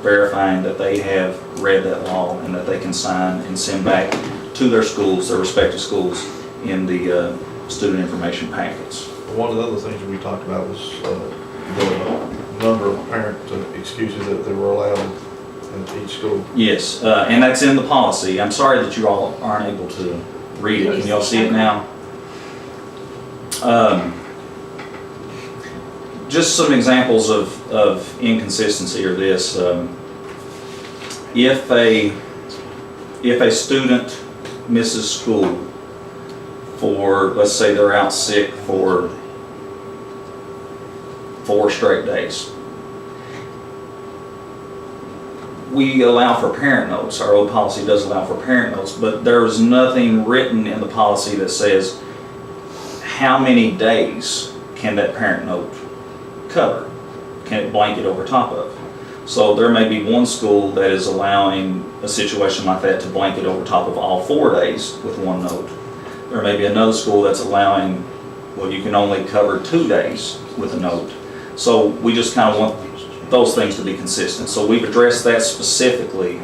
verifying that they have read that law and that they can sign and send back to their schools, their respective schools, in the student information packets. One of the other things that we talked about was the number of parent excuses that they were allowed in each school. Yes, and that's in the policy. I'm sorry that you all aren't able to read it. Can y'all see it now? Just some examples of inconsistency are this. If a student misses school for, let's say they're out sick for 4 straight days, we allow for parent notes. Our old policy does allow for parent notes, but there is nothing written in the policy that says how many days can that parent note cover? Can it blanket over top of? So there may be one school that is allowing a situation like that to blanket over top of all 4 days with one note. There may be another school that's allowing, well, you can only cover 2 days with a note. So we just kind of want those things to be consistent. So we've addressed that specifically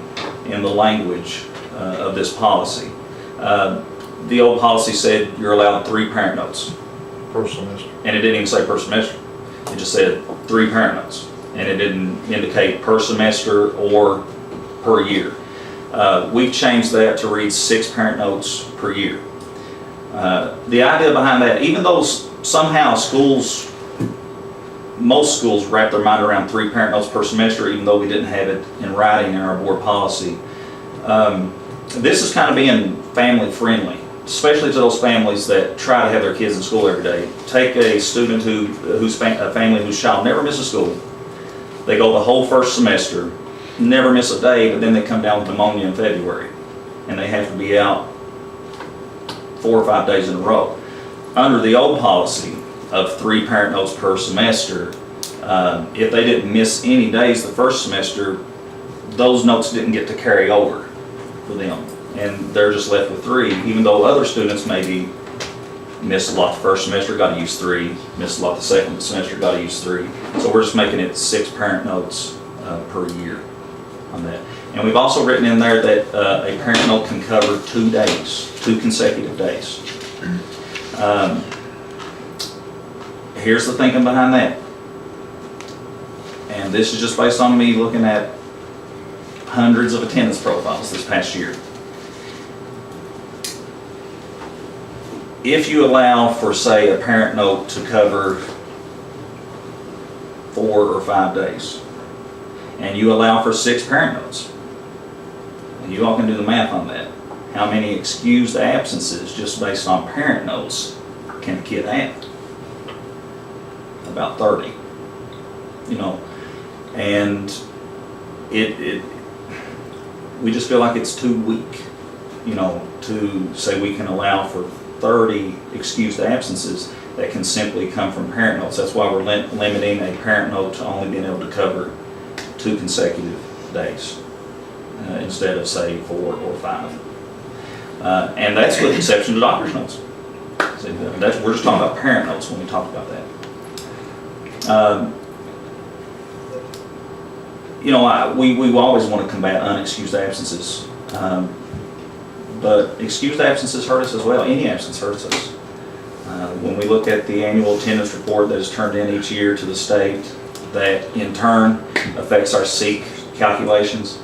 in the language of this policy. The old policy said you're allowed 3 parent notes. Per semester. And it didn't even say per semester. It just said 3 parent notes. And it didn't indicate per semester or per year. We've changed that to read 6 parent notes per year. The idea behind that, even though somehow most schools wrap their mind around 3 parent notes per semester, even though we didn't have it in writing in our board policy. This is kind of being family friendly, especially to those families that try to have their kids in school every day. Take a student a family whose child never misses school. They go the whole first semester, never miss a day, but then they come down with pneumonia in February, and they have to be out 4 or 5 days in a row. Under the old policy of 3 parent notes per semester, if they didn't miss any days the first semester, those notes didn't get to carry over for them, and they're just left with 3, even though other students maybe missed a lot the first semester, got to use 3, missed a lot the second semester, got to use 3. So we're just making it 6 parent notes per year on that. And we've also written in there that a parent note can cover 2 days, 2 consecutive days. Here's the thinking behind that. And this is just based on me looking at hundreds of attendance profiles this past year. If you allow for, say, a parent note to cover 4 or 5 days, and you allow for 6 parent notes, and you all can do the math on that. How many excused absences just based on parent notes can a kid have? About 30, and we just feel like it's too weak, to say we can allow for 30 excused absences that can simply come from parent notes. That's why we're limiting a parent note to only being able to cover 2 consecutive days instead of, say, 4 or 5. And that's with exception to doctor's notes. See, we're just talking about parent notes when we talk about that. We always want to combat unexcused absences, but excused absences hurt us as well. Any absence hurts us. When we look at the annual attendance report that is turned in each year to the state, that in turn affects our SEEK calculations,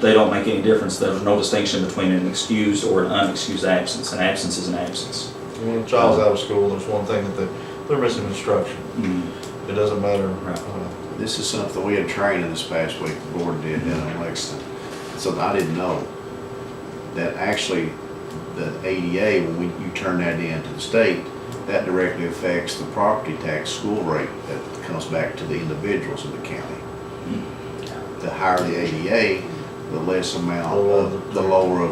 they don't make any difference. There's no distinction between an excused or an unexcused absence. An absence is an absence. When a child's out of school, there's one thing that they're missing instruction. It doesn't matter. Right. This is something we had training this past week, the board did down in Lexington. Something I didn't know, that actually the ADA, when you turn that in to the state, that directly affects the property tax school rate that comes back to the individuals in the county. The higher the ADA, the less amount of, the lower of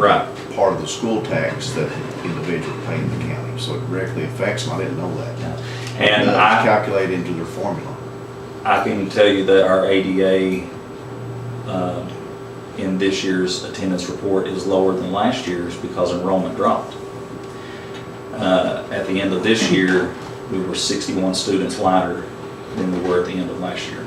part of the school tax that individuals pay in the county. So it directly affects them. I didn't know that. And I calculate into their formula. I can tell you that our ADA in this year's attendance report is lower than last year's because enrollment dropped. At the end of this year, we were 61 students lighter than we were at the end of last year.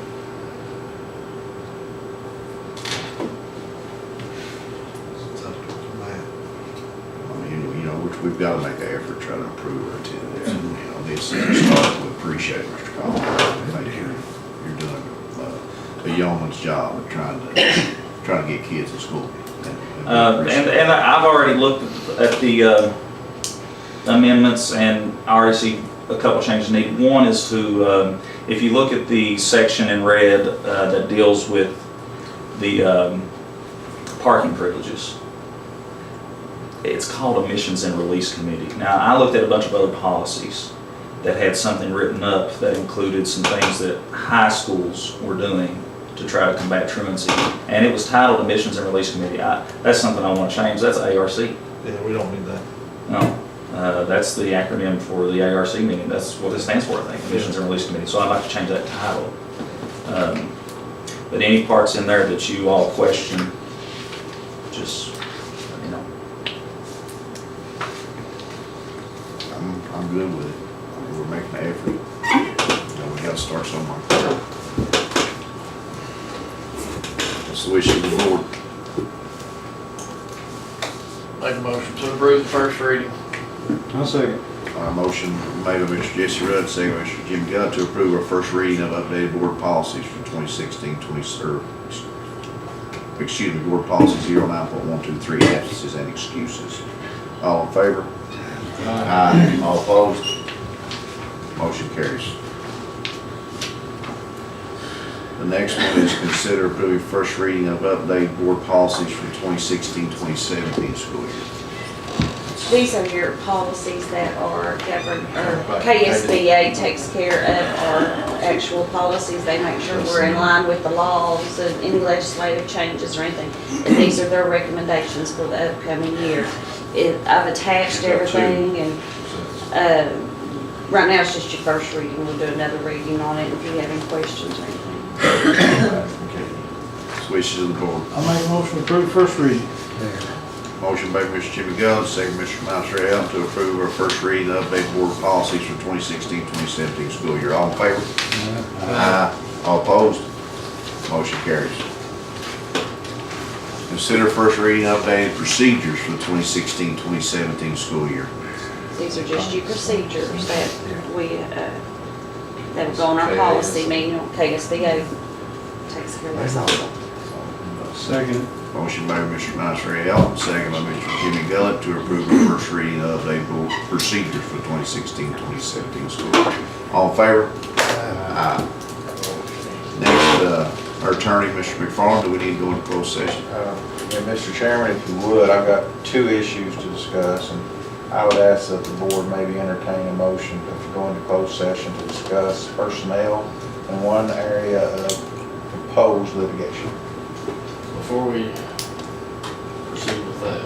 Which we've got to make an effort to try to improve our attendance. This is start. We appreciate it, Mr. Collins. Thank you. You're doing a yeoman's job of trying to get kids in school. And I've already looked at the amendments, and I already see a couple changes needed. One is to, if you look at the section in red that deals with the parking privileges, it's called Admissions and Release Committee. Now, I looked at a bunch of other policies that had something written up that included some things that high schools were doing to try to combat truancy, and it was titled Admissions and Release Committee. That's something I want to change. That's ARC. Yeah, we don't need that. No. That's the acronym for the ARC meeting. That's what it stands for, I think, Admissions and Release Committee. So I'd like to change that title. But any parts in there that you all question, just let me know. I'm good with it. I mean, we're making an effort. You know, we gotta start somewhere. What's the wish of the board? Make a motion to approve the first reading. I'll second. Motion made by Mr. Jesse Rudd, second by Mr. Jimmy Gutt to approve our first reading of updated board policies for 2016-20, excuse me, board policy 09.123, absences and excuses. All in favor? Aye. All opposed? Motion carries. The next one is consider approving first reading of updated board policies for 2016-2017 school year. These are your policies that are governed, or KSBA takes care of our actual policies. They make sure we're in line with the laws and any legislative changes or anything. And these are their recommendations for the upcoming year. I've attached everything, and right now it's just your first reading. We'll do another reading on it if you have any questions or anything. Okay. Wishes of the board. I'll make a motion to approve first reading. Motion by Mr. Jimmy Guns, second Mr. Miles Ray to approve our first reading of updated board policies for 2016-2017 school year. All in favor? Aye. All opposed? Motion carries. Consider first reading of updated procedures for the 2016-2017 school year. These are just your procedures that we, that will go on our policy manual. KSBA takes care of this also. Second. Motion by Mr. Miles Ray second by Mr. Jimmy Gullett to approve the first reading of updated board procedures for the 2016-2017 school year. All in favor? Aye. Next, our attorney, Mr. McFarland, do we need to go into closed session? Yeah, Mr. Chairman, if you would, I've got two issues to discuss, and I would ask that the board maybe entertain a motion to go into closed session to discuss personnel in one area of proposed litigation. Before we proceed with that,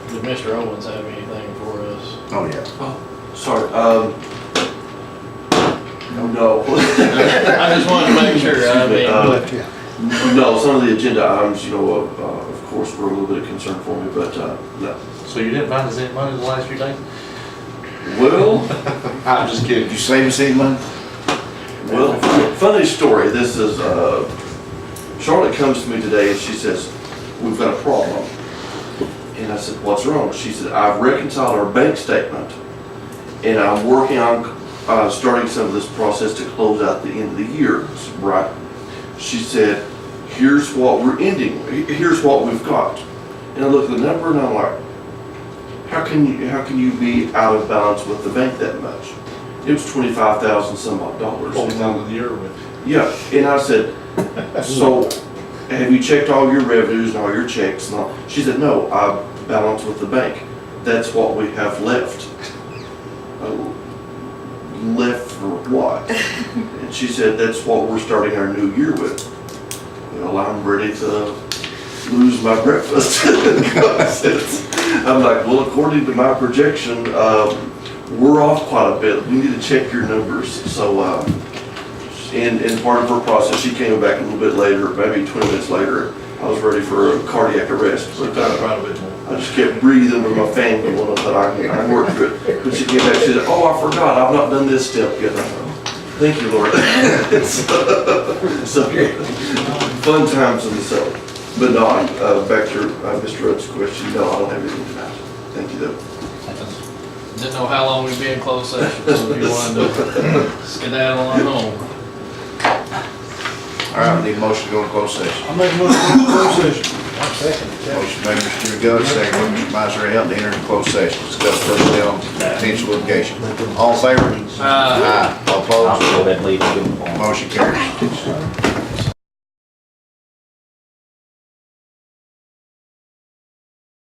did Mr. Owens have anything for us? Oh, yeah. Oh, sorry, no. I just wanted to make sure, I mean, No, some of the agenda items, you know, of course, were a little bit of concern for me, but, no. So you didn't find us any money the last few days? Well, I'm just kidding. Did you save us any money? well, funny story, this is, Charlotte comes to me today and she says, we've got a problem. And I said, what's wrong? She said, I've reconciled our bank statement and I'm working on starting some of this process to close out the end of the year. I said, right. She said, here's what we're ending, here's what we've got. And I look at the number and I'm like, how can you be out of balance with the bank that much? It was $25,000 some odd dollars. What was on the year with? Yeah, and I said, so have you checked all your revenues and all your checks and all? She said, no, I balance with the bank. That's what we have left. Left for what? And she said, that's what we're starting our new year with. Well, I'm ready to lose my breakfast. I'm like, well, according to my projection, we're off quite a bit. We need to check your numbers. So, in part of her process, she came back a little bit later, maybe 20 minutes later. I was ready for a cardiac arrest, but I just kept breathing with my fan going, but I worked through it. But she came back, she said, oh, I forgot, I've not done this step yet. Thank you, Lord. so, fun times in the cell. But no, back to Mr. Rudd's question, no, I don't have anything tonight. Thank you, though. didn't know how long we'd be in closed session, so if you wanted to skedaddle on home. All right, we need a motion to go into closed session. I'll make a motion to go into closed session. I'll second it. Motion made by Mr. Jimmy Guns, second by Mr. Miser Helton to enter into closed session, discuss personnel and potential litigation. All in favor? Aye. All I'll opposed? go ahead and leave. Motion carries.